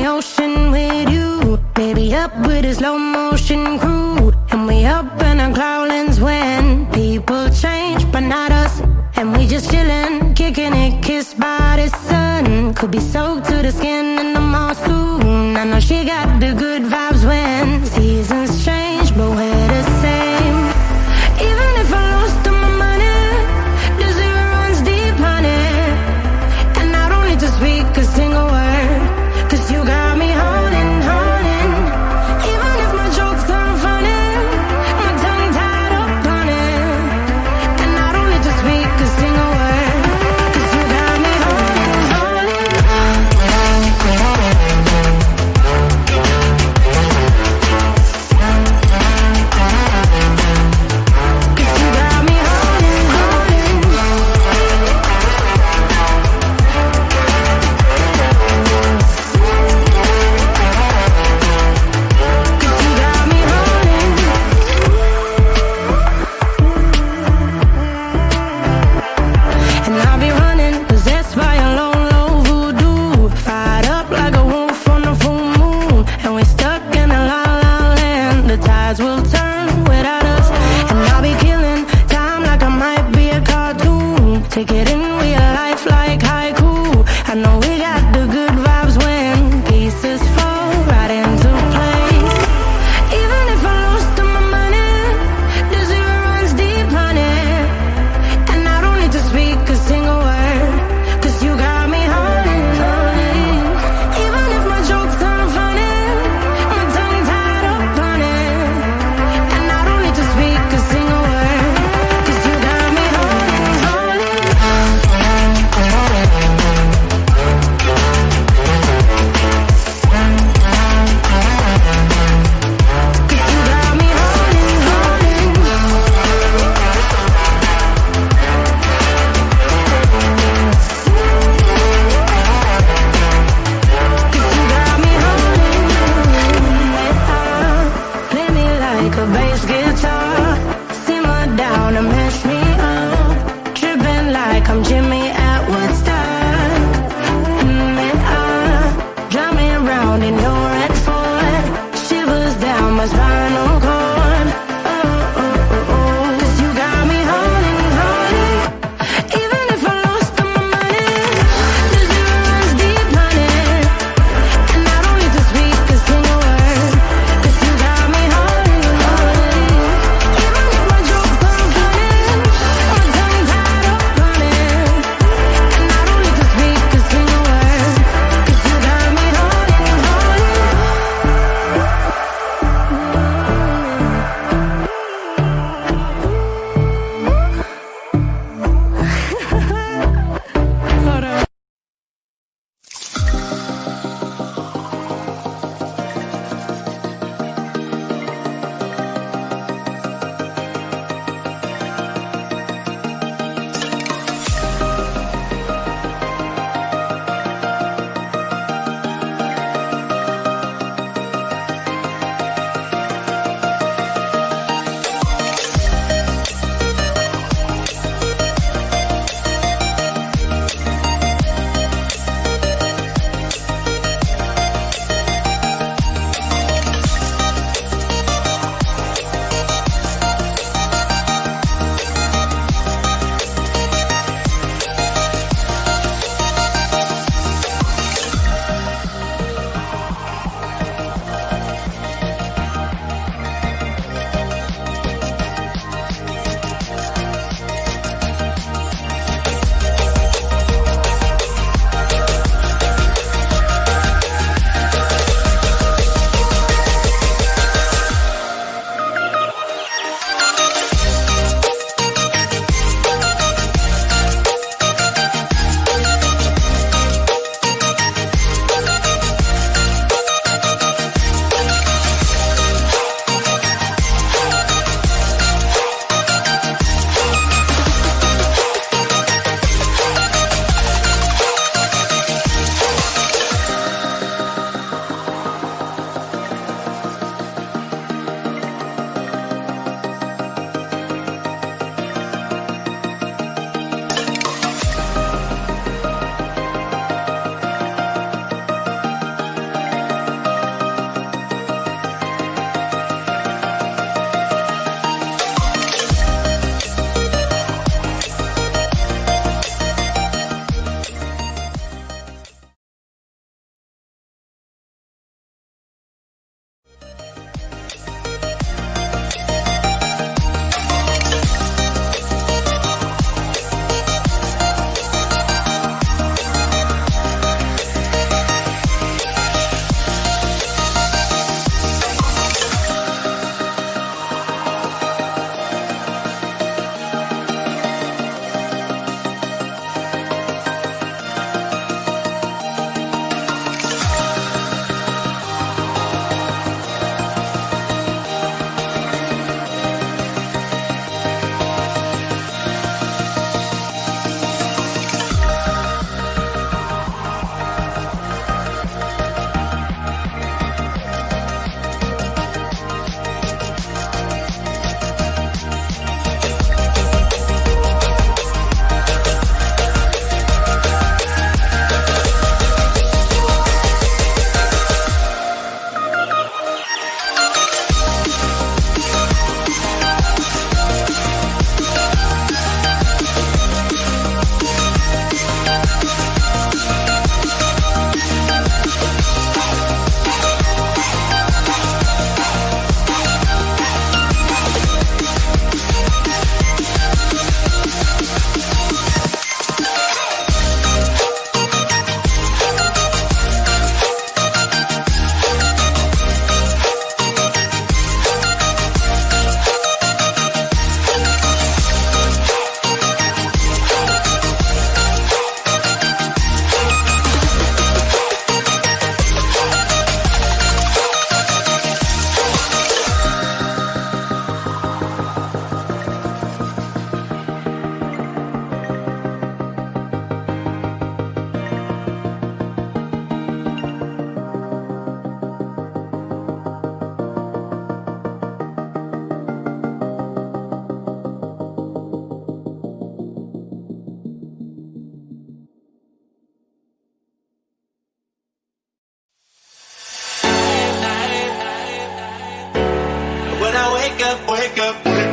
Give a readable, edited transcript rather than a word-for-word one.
the ocean with you. Baby, up with a slow motion crew. And we up in our clouds when people change, but not us. And we just chillin', kicking it, kissed by the sun. Could be soaked to the skin in the mall soon. I know she got the good vibes when seasons change, but we're the same. Even if I lost all my money, the zero runs deep, honey. And I don't need to speak a single word, 'cause you got me holding, holding. Even if my jokes aren't funny, my tongue tied up on it. And I don't need to speak a single word, 'cause you got me holding, holding. 'Cause you got me holding, holding. wake up, wake up, wake up.